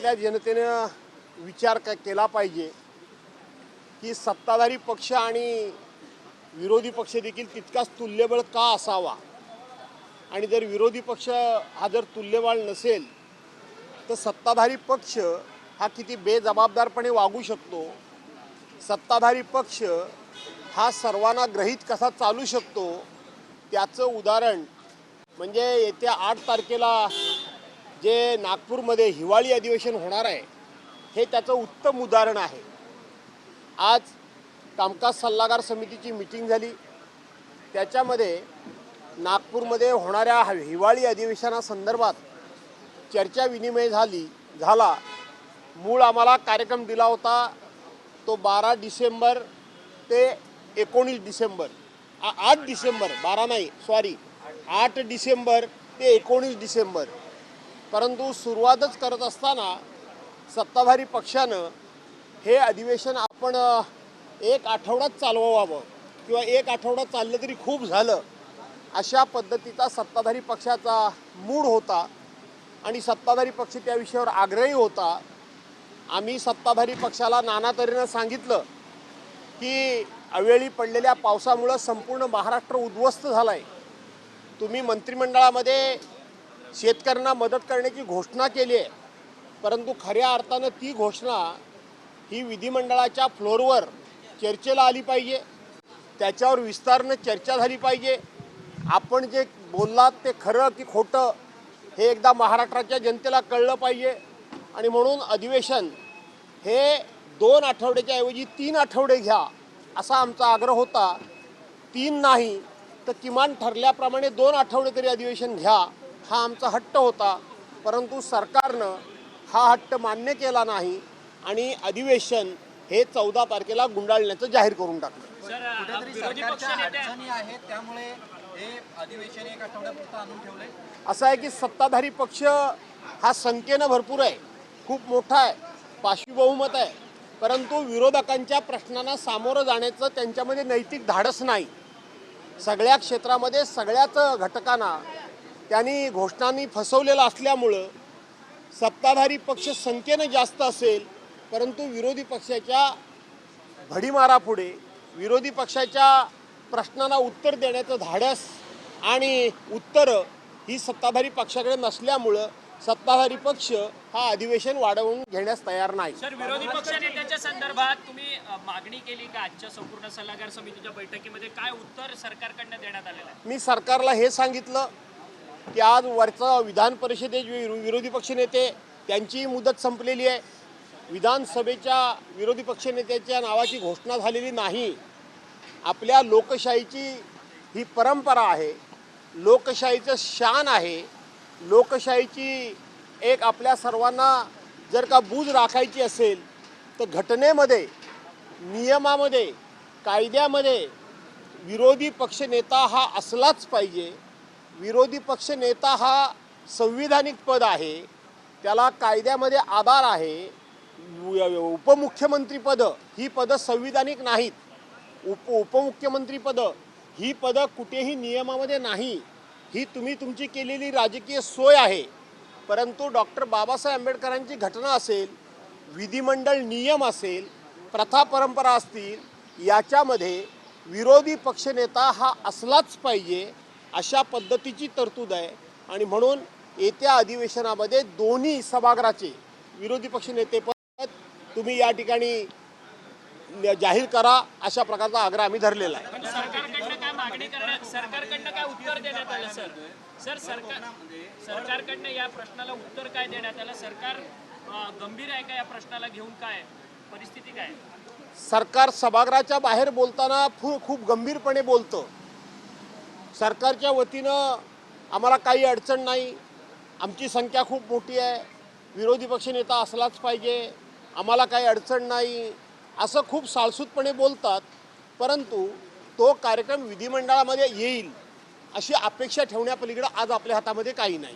राज्यातल्या जनतेनं विचार केला पाहिजे की सत्ताधारी पक्ष आणि विरोधी पक्ष देखील तितकाच तुल्यबळ का असावा आणि जर विरोधी पक्ष हा जर तुल्यबळ नसेल तर सत्ताधारी पक्ष हा किती बेजबाबदारपणे वागू शकतो, सत्ताधारी पक्ष हा सर्वांना ग्रहित कसा चालू शकतो त्याचं उदाहरण म्हणजे येत्या 8 तारखेला जे नागपूरमध्ये हिवाळी अधिवेशन होणार आहे हे त्याचं उत्तम उदाहरण आहे। आज कामकाज सल्लागार समितीची मीटिंग झाली, त्याच्यामध्ये नागपूरमध्ये होणाऱ्या हिवाळी अधिवेशनासंदर्भात चर्चा विनिमय झाला। मूळ आम्हाला कार्यक्रम दिला होता तो 12 डिसेंबर ते 19 डिसेंबर 8 डिसेंबर 12 नाही सॉरी 8 डिसेंबर ते 19 डिसेंबर, परंतु सुरुवातच करत असताना सत्ताधारी पक्षानं हे अधिवेशन आपण 1 आठवड्यात चालवावं किंवा 1 आठवडा चाललं तरी खूप झालं अशा पद्धतीचा सत्ताधारी पक्षाचा मूड होता आणि सत्ताधारी पक्ष त्या विषयावर आग्रही होता। आम्ही सत्ताधारी पक्षाला नाना तऱ्हेनं सांगितलं की अवेळी पडलेल्या पावसामुळे संपूर्ण महाराष्ट्र उद्ध्वस्त झाला आहे। तुम्ही मंत्रिमंडळामध्ये शेतकऱ्यांना मदत करण्याची घोषणा केली आहे, परंतु खऱ्या अर्थानं ती घोषणा ही विधिमंडळाच्या फ्लोअरवर चर्चेला आली पाहिजे, त्याच्यावर विस्तारानं चर्चा झाली पाहिजे। आपण जे बोललात ते खरं की खोटं हे एकदा महाराष्ट्राच्या जनतेला कळलं पाहिजे आणि म्हणून अधिवेशन हे 2 आठवड्याच्या ऐवजी 3 आठवडे घ्या असा आमचा आग्रह होता। 3 नाही तर किमान ठरल्याप्रमाणे 2 आठवडे तरी अधिवेशन घ्या हा आमचा हट्ट होता, परंतु सरकारनं हा हट्ट मान्य केला नाही आणि अधिवेशन हे 14 तारखेला गुंडाळण्याचं जाहीर करून टाकलं। असं आहे की सत्ताधारी पक्ष हा संख्येनं भरपूर आहे, खूप मोठा आहे, पाशवी बहुमत आहे, परंतु विरोधकांच्या प्रश्नांना सामोरं जाण्याचं त्यांच्यामध्ये नैतिक धाडस नाही। सगळ्या क्षेत्रामध्ये सगळ्याच घटकांना त्यांनी घोषणांनी फसवलेलं असल्यामुळं सत्ताधारी पक्ष संख्येनं जास्त असेल परंतु विरोधी पक्षाच्या भडीमारापुढे विरोधी पक्षाच्या प्रश्नांना उत्तर देण्याचं धाडस आणि उत्तरं ही सत्ताधारी पक्षाकडे नसल्यामुळं सत्ताधारी पक्ष हा अधिवेशन वाढवून घेण्यास तयार नाही। सर, विरोधी पक्षनेत्याच्या संदर्भात तुम्ही मागणी केली का आजच्या संपूर्ण सल्लागार समितीच्या बैठकीमध्ये? काय उत्तर सरकारकडून देण्यात आलेलं आहे? मी सरकारला हे सांगितलं की आज वरचं विधान परिषदेचे विरोधी पक्षनेते त्यांची मुदत संपलेली आहे, विधानसभेच्या विरोधी पक्षनेत्याच्या नावाची घोषणा झालेली नाही। आपल्या लोकशाहीची ही परंपरा आहे, लोकशाहीचं शान आहे, लोकशाहीची एक आपल्या सर्वांना जर का बूज राखायची असेल तर घटनेमध्ये, नियमामध्ये, कायद्यामध्ये विरोधी पक्षनेता हा असलाच पाहिजे। विरोधी पक्षनेता हा संविधानिक पद आहे, त्याला कायद्यामध्ये आधार आहे। उपमुख्यमंत्री पद ही पदं संविधानिक नाहीत, उपमुख्यमंत्री पद ही पदं कुठेही नियमामध्ये नाही, ही तुम्ही तुमची केलेली राजकीय सोय आहे। परंतु डॉक्टर बाबासाहेब आंबेडकरांची घटना असेल, विधिमंडळ नियम असेल, प्रथा परंपरा असतील, याच्यामध्ये विरोधी पक्षनेता हा असलाच पाहिजे अशा पद्धतीची तरतूद आहे आणि म्हणून येत्या अधिवेशनामध्ये दोन्ही सभागृहाचे विरोधी पक्षनेतेपद तुम्ही या ठिकाणी जाहीर करा अशा प्रकारचा आग्रह आम्ही धरलेला आहे। सरकारकडनं काय मागणी करण्यात, सरकारकडनं काय उत्तर देण्यात आलं? सरकारकडनं या प्रश्नाला उत्तर काय देण्यात आलं? सरकार गंभीर आहे का या प्रश्नाला घेऊन? काय परिस्थिती काय? सरकार सभागृहाच्या बाहेर बोलताना खूप गंभीरपणे बोलतं। सरकारच्या वतीनं आम्हाला काही अडचण नाही, आमची संख्या खूप मोठी आहे, विरोधी पक्षनेता असलाच पाहिजे, आम्हाला काही अडचण नाही असं खूप साळसूतपणे बोलतात, परंतु तो कार्यक्रम विधिमंडळामध्ये येईल अशी अपेक्षा ठेवण्यापलीकडे आज आपल्या हातामध्ये काही नाही।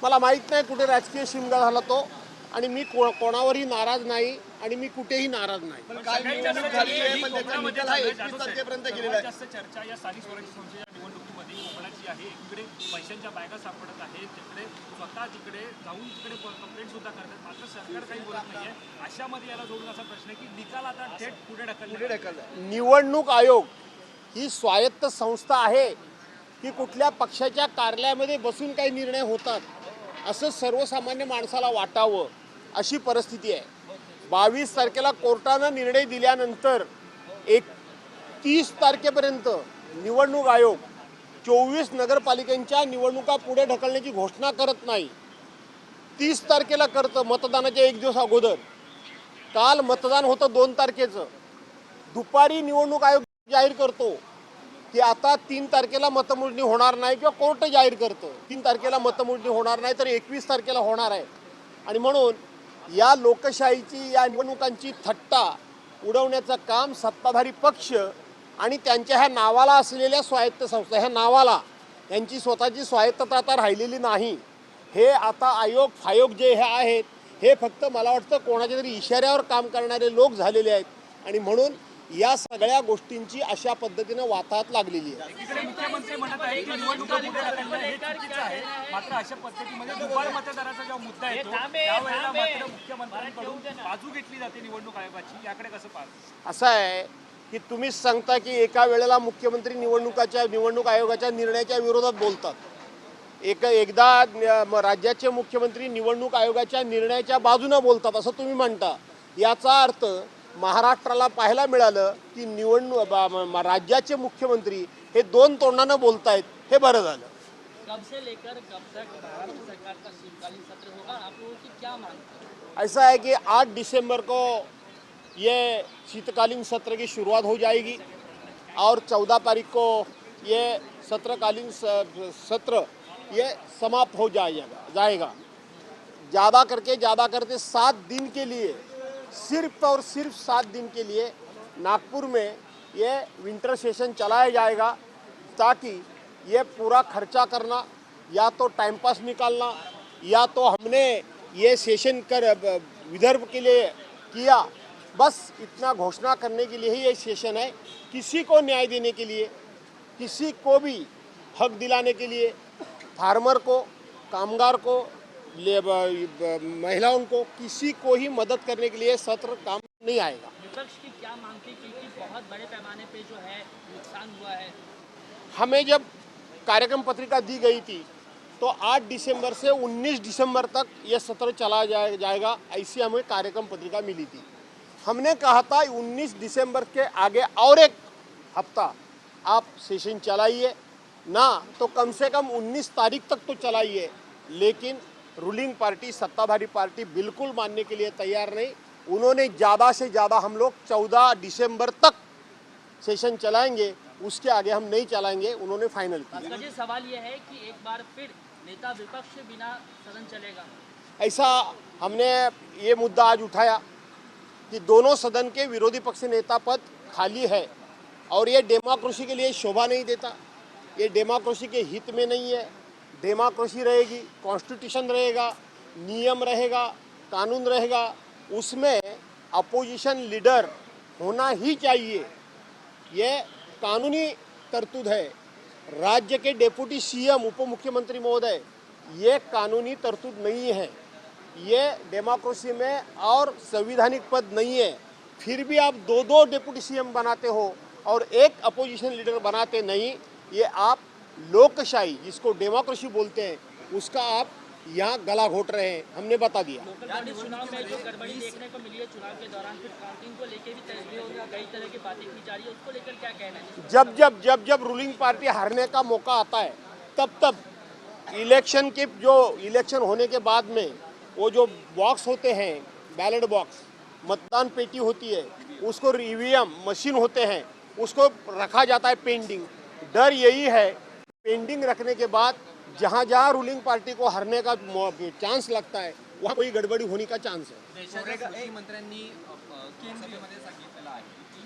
मला माहीत नाही कुठे राजकीय शिमगा झाला तो, आणि मी कोणावरही नाराज नाही। आणि मी कुठेही नाराज नाही. सगळ्यात जास्त कोकणामध्ये चालू आहे, जाधव साहेब. सर्वात जास्त चर्चा या स्थानिक स्वराज्य संस्थेच्या निवडणुकीमध्ये कोकणाची आहे. इकडे पैशांच्या बॅगा सापडत आहेत, तिकडे स्वतः तिकडे जाऊन तिकडे कंप्लेंट सुद्धा करतात, मात्र सरकार काही बोलत नाहीये. अशामध्ये याला जोडून असा प्रश्न आहे की निकाल आता थेट पुढे ढकलला. निवडणूक आयोग ही स्वायत्त संस्था आहे की कुठल्या पक्षाच्या कार्यालयामध्ये बसून काही निर्णय होतात असं सर्वसामान्य माणसाला वाटावं अशी परिस्थिती आहे. 22 तारखेला कोर्टानं निर्णय दिल्यानंतर 31 तारखेपर्यंत निवडणूक आयोग 24 नगरपालिकांच्या निवडणुका पुढे ढकलण्याची घोषणा करत नाही. 30 तारखेला करतं, मतदानाच्या एक दिवस अगोदर. काल मतदान होतं 2 तारखेचं. दुपारी निवडणूक आयोग जाहीर करतो की आता 3 तारखेला मतमोजणी होणार नाही किंवा कोर्ट जाहीर करतं 3 तारखेला मतमोजणी होणार नाही तर 21 तारखेला होणार आहे. आणि म्हणून या लोकशाहीची, या निवडणुकांची थट्टा उडवण्याचं काम सत्ताधारी पक्ष आणि त्यांच्या ह्या नावाला असलेल्या स्वायत्त संस्था, ह्या नावाला यांची स्वतःची स्वायत्तता आता राहिलेली नाही. हे आता आयोग फायोग जे हे आहेत हे फक्त मला वाटतं कोणाच्या तरी इशाऱ्यावर काम करणारे लोक झालेले आहेत. आणि म्हणून या सगळ्या गोष्टींची अशा पद्धतीनं वाताहत लागलेली आहे. एकीकडे मुख्यमंत्री म्हणत आहेत की निवडणुका पुढे ढकलणं हे चुकीचं आहे, मात्र अशा पद्धतीमध्ये दुबार मतदाराचा जेव्हा मुद्दा येतो त्यावेळेला मात्र मुख्यमंत्र्यांकडून बाजू घेतली जाते निवडणूक आयोगाची. याकडे कसं पाहता? असं आहे की तुम्हीच सांगता की एका वेळेला मुख्यमंत्री निवडणूक आयोगाच्या निर्णयाच्या विरोधात बोलतात, एकदा राज्याचे मुख्यमंत्री निवडणूक आयोगाच्या निर्णयाच्या बाजूने बोलतात असं तुम्ही म्हणता. याचा अर्थ महाराष्ट्राला पाहायला मिळालं की राज्याचे मुख्यमंत्री हे 2 तोंडानं बोलतायत. हे बरं झालं. कब से लेकर कब तक महाराष्ट्र सरकार का शीतकालीन सत्र होगा, आप लोगों की क्या मांग है? ऐसा है कि 8 दिसंबर को ये शीतकालीन सत्र की शुरुआत हो जाएगी और 14 तारीख को ये सत्र ये समाप्त हो जाएगा. ज़्यादा करके 7 दिन के लिए, सिर्फ और सिर्फ 7 दिन के लिए नागपुर में ये विंटर सेशन चलाया जाएगा, ताकि ये पूरा खर्चा करना या तो टाइम पास निकालना या तो हमने ये सेशन विदर्भ के लिए किया, बस इतना घोषणा करने के लिए ही ये सेशन है. किसी को न्याय देने के लिए, किसी को भी हक दिलाने के लिए, फार्मर को, कामगार को, महिलाओं को, किसी को ही मदद करने के लिए सत्र काम नहीं आएगा. विपक्ष की क्या मांग थी, क्योंकि बहुत बड़े पैमाने पे जो है नुकसान हुआ है? हमें जब कार्यक्रम पत्रिका दी गई थी तो 8 दिसंबर से 19 दिसंबर तक ये सत्र चला जाएगा, ऐसी हमें कार्यक्रम पत्रिका मिली थी. हमने कहा था 19 दिसंबर के आगे और एक हफ्ता आप सेशन चलाइए ना, तो कम से कम 19 तारीख तक तो चलाइए. लेकिन रूलिंग पार्टी, सत्ताधारी पार्टी बिल्कुल मानने के लिए तैयार नहीं. उन्होंने ज़्यादा से ज़्यादा हम लोग 14 दिसंबर तक सेशन चलाएंगे, उसके आगे हम नहीं चलाएंगे, उन्होंने फाइनल किया. जी, सवाल यह है कि एक बार फिर नेता विपक्ष बिना सदन चलेगा, ऐसा हमने ये मुद्दा आज उठाया कि दोनों सदन के विरोधी पक्ष नेता पद खाली है और ये डेमोक्रेसी के लिए शोभा नहीं देता, ये डेमोक्रेसी के हित में नहीं है. डेमोक्रेसी रहेगी, कॉन्स्टिट्यूशन रहेगा, नियम रहेगा, कानून रहेगा, उसमें अपोजिशन लीडर होना ही चाहिए. ये कानूनी तरतूद है. राज्य के डेप्यूटी सीएम, उप मुख्यमंत्री महोदय, ये कानूनी तरतूद नहीं है. ये डेमोक्रेसी में और संवैधानिक पद नहीं है. फिर भी आप 2 डेप्यूटी सीएम बनाते हो और एक अपोजिशन लीडर बनाते नहीं. ये आप लोकशाही, जिसको डेमोक्रेसी बोलते हैं, उसका आप यहाँ गला घोट रहे हैं. हमने बता दिया. लोकल बॉडी चुनाव में जो गड़बड़ी देखने को मिली है चुनाव के दौरान, फिर काउंटिंग को लेकर भी कई तरह की बातें की जा रही है, उसको लेकर क्या कहना है? जब रूलिंग पार्टी हारने का मौका आता है तब इलेक्शन होने के बाद में वो जो बॉक्स होते हैं, बैलेट बॉक्स, मतदान पेटी होती है, उसको ईवीएम मशीन होते हैं, उसको रखा जाता है पेंडिंग. डर यही है, पेंडिंग रखने के बाद जहाँ जहाँ रूलिंग पार्टी को हारने का चांस लगता है वहाँ कोई गडबडी होने का चान्स है. देशाच्या कृषी मंत्र्यांनी केंद्रामध्ये सांगितलेलं आहे की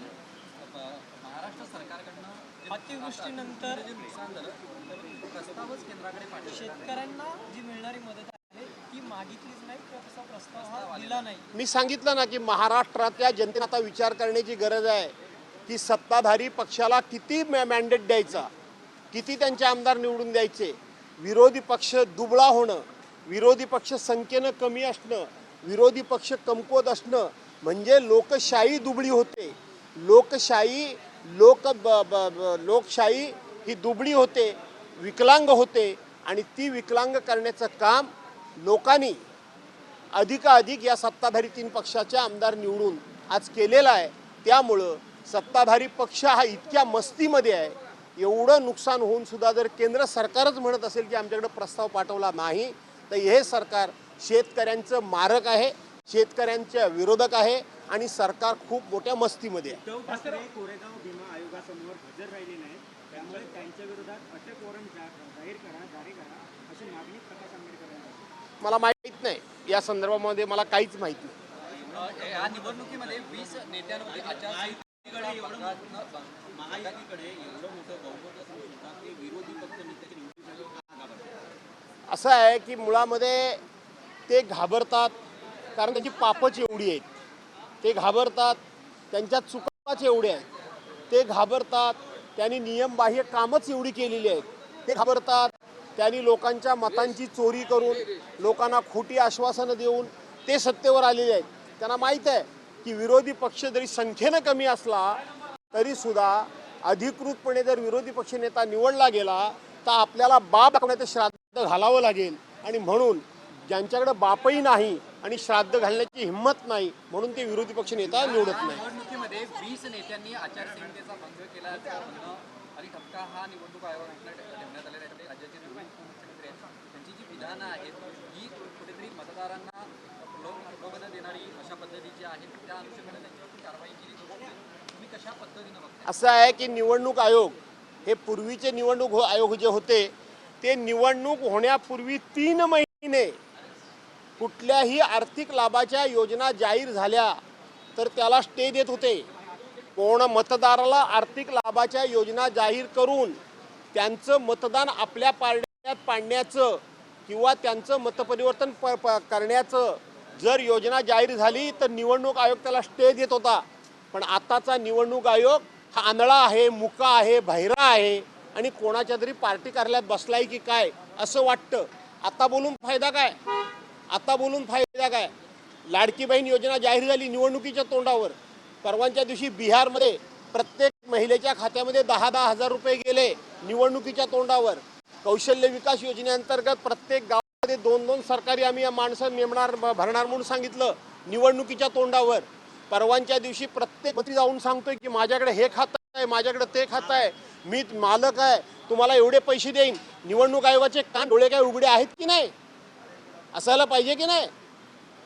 महाराष्ट्र सरकारकडनं अतिवृष्टीनंतर नुकसान झालं तर प्रस्तावच केंद्राकडे पाठवला. शेतकऱ्यांना जी मिळणारी मदत आहे ती मागितलीच नाही किंवा तसा प्रस्ताव हा दिला नाही. मी सांगितलं ना की महाराष्ट्रातल्या जनतेने आता विचार करण्याची गरज आहे की सत्ताधारी पक्षाला किती मॅन्डेट द्यायचा, किती त्यांचे आमदार निवडून द्यायचे. विरोधी पक्ष दुबळा होणं, विरोधी पक्ष संख्येनं कमी असणं, विरोधी पक्ष कमकुवत असणं म्हणजे लोकशाही दुबळी होते. लोकशाही ही दुबळी होते, विकलांग होते आणि ती विकलांग करण्याचं काम लोकांनी अधिकाधिक या सत्ताधारी 3 पक्षाच्या आमदार निवडून आज केलेला आहे. त्यामुळं सत्ताधारी पक्ष हा इतक्या मस्तीमध्ये आहे. एवढं नुकसान होऊन सुद्धा जर केंद्र सरकारच म्हणत असेल की आमच्याकडे प्रस्ताव पाठवला नाही, तर हे सरकार शेतकऱ्यांचं मारक आहे, शेतकऱ्यांच्या विरोधक आहे आणि सरकार खूप मोठ्या मस्तीमध्ये आहे. उद्धव ठाकरे कोरेगाव भीमा आयोगासमोर हजर राहिले नाही, त्यामुळे त्यांच्या विरोधात अटक वॉरंट जारी करा अशी मागणी प्रकाश आंबेडकर यांनी. मला माहीत नाही, या संदर्भामध्ये मला काहीच माहीत नाही. या निवडणुकीमध्ये 20 नेत्यांमध्ये महायुतीकडे एवढं मोठं बहुमत असून सुद्धा ते विरोधी पक्ष नेत्याच्या निवडणुकीसाठी का घाबरतात? असं आहे की मुळामध्ये ते घाबरतात कारण त्यांची पापच एवढी आहेत. ते घाबरतात, त्यांच्या चुकाच एवढ्या आहेत. ते घाबरतात, त्यांनी नियमबाह्य कामच एवढी केलेली आहेत. ते घाबरतात, त्यांनी लोकांच्या मतांची चोरी करून, लोकांना खोटी आश्वासनं देऊन ते सत्तेवर आलेले आहेत. त्यांना माहीत आहे की विरोधी पक्ष जरी संख्येनं कमी असला तरीसुद्धा अधिकृतपणे जर विरोधी पक्ष नेता निवडला गेला तर आपल्याला बाप दाखवण्याचं श्राद्ध घालावं लागेल. आणि म्हणून ज्यांच्याकडे बापही नाही आणि श्राद्ध घालण्याची हिंमत नाही म्हणून ते विरोधी पक्ष नेता निवडत नाही. निवडणुकीमध्ये 20 नेत्यांनी आचारसंहितेचा भंग केला म्हणणं आणि ठपका हा निवडणूक आयोगाकडे ठेवण्यात आलेला आहे. राज्याचे नवीन मुख्यमंत्री आहेत, त्यांची जी विधानं आहेत ही कुठेतरी मतदारांना प्रलोभन देणारी अशा पद्धतीची आहेत. त्या अनुषंगाने त्यांच्यावरती कारवाई केली. तुम्ही कशा पद्धतीनं बघता? असं आहे की निवडणूक आयोग हे पूर्वीचे निवडणूक आयोग जे होते ते निवडणूक होण्यापूर्वी 3 महिने कुठल्याही आर्थिक लाभाच्या योजना जाहीर झाल्या तर त्याला स्टे देत होते. कोण मतदाराला आर्थिक लाभाच्या योजना जाहीर करून त्यांचं मतदान आपल्या पारड्यात पाडण्याचं किंवा त्यांचं मतपरिवर्तन करण्याचं जर योजना जाहीर झाली तर निवडणूक आयोग त्याला स्टे देत होता. पण आताचा निवडणूक आयोग हा आंधळा आहे, मुका आहे, बहिरा आहे आणि कोणाच्या तरी पार्टी कार्यालयात बसलाय की काय असं वाटतं. आता बोलून फायदा काय? आता बोलून फायदा काय? लाडकी बहीण योजना जाहीर झाली निवडणुकीच्या तोंडावर. परवाच्या दिवशी बिहारमध्ये प्रत्येक महिलेच्या खात्यामध्ये 10-10 हजार रुपये गेले निवडणुकीच्या तोंडावर. कौशल्य विकास योजनेअंतर्गत प्रत्येक गावामध्ये 2-2 सरकारी आम्ही या माणसं नेमणार भरणार म्हणून सांगितलं निवडणुकीच्या तोंडावर. परवाच्या दिवशी प्रत्येक मंत्री जाऊन सांगतोय की माझ्याकडे हे खातं आहे, माझ्याकडे ते खातं आहे, मी मालक आहे, तुम्हाला एवढे पैसे देईन. निवडणूक आयोगाचे कान डोळे काय उघडे आहेत की नाही? असायला पाहिजे की नाही?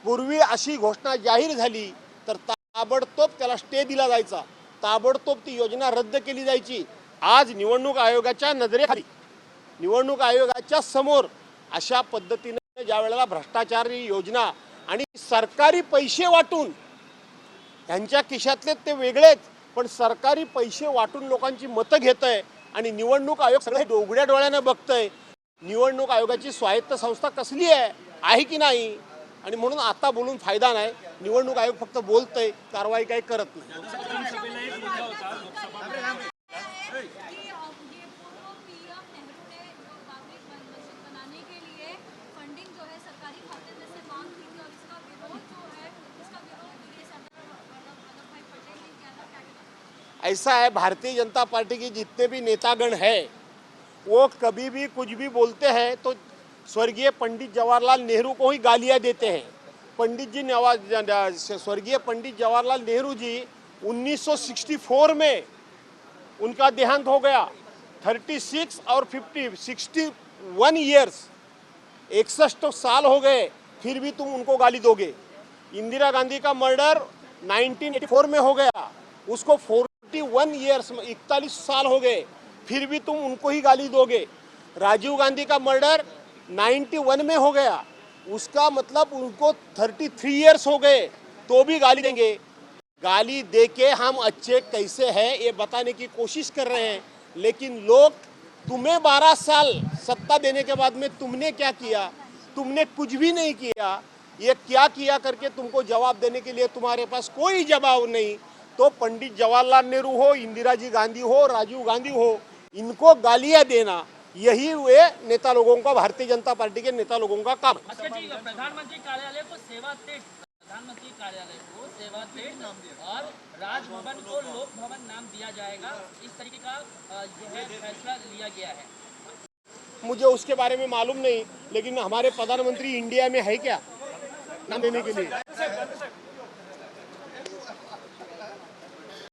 पूर्वी अशी घोषणा जाहीर झाली तर ताबडतोब त्याला स्टे दिला जायचा, ताबडतोब ती योजना रद्द केली जायची. आज निवडणूक आयोगाच्या नजरेखाली, निवडणूक आयोगाच्या समोर अशा पद्धतीने ज्या वेळेला भ्रष्टाचारी योजना आणि सरकारी पैसे वाटून, यांच्या खिशातले ते वेगळेच पण सरकारी पैसे वाटून लोकांची मतं घेत आहे आणि निवडणूक आयोग सगळे उघड्या डोळ्याने बघतंय. निवडणूक आयोगाची स्वायत्त संस्था कसली आहे की नाही? आणि म्हणून आता बोलून फायदा नाही. निवडणूक आयोग फक्त बोलतंय, कारवाई काही करत नाही. लोकसभेला एक मुद्दा होता, लोकसभा ऐसा है, भारतीय जनता पार्टी की जितने भी नेतागण हैं वो कभी भी कुछ भी बोलते हैं तो स्वर्गीय पंडित जवाहरलाल नेहरू को ही गालियां देते हैं. स्वर्गीय पंडित जवाहरलाल नेहरू जी 1964 में उनका देहांत हो गया. 36 और 61 ईयर्स, 61 साल हो गए, फिर भी तुम उनको गाली दोगे. इंदिरा गांधी का मर्डर 1984 में हो गया, उसको 41 ईयर्स, 41 साल हो गए, फिर भी तुम उनको ही गाली दोगे. राजीव गांधी का मर्डर 91 में हो गया, उसका मतलब उनको 33 ईयर्स हो गए, तो भी गाली देंगे. गाली देके हम अच्छे कैसे हैं ये बताने की कोशिश कर रहे हैं. लेकिन लोग तुम्हें 12 साल सत्ता देने के बाद में तुमने क्या किया, तुमने कुछ भी नहीं किया, ये क्या किया करके तुमको जवाब देने के लिए तुम्हारे पास कोई जवाब नहीं, तो पंडित जवाहरलाल नेहरू हो, इंदिरा जी गांधी हो, राजीव गांधी हो, इनको गालियां देना, यही वे नेता लोगों का, भारतीय जनता पार्टी के नेता लोगों का काम है। अच्छा जी, प्रधानमंत्री कार्यालय को सेवा तेज, प्रधानमंत्री कार्यालय को सेवा तेज नाम दिया और राजभवन को लोक भवन नाम दिया जाएगा, इस तरीके का जो है फैसला लिया गया है। मुझे उसके बारे में मालूम नहीं, लेकिन हमारे प्रधानमंत्री इंडिया में है क्या नाम देने के लिए?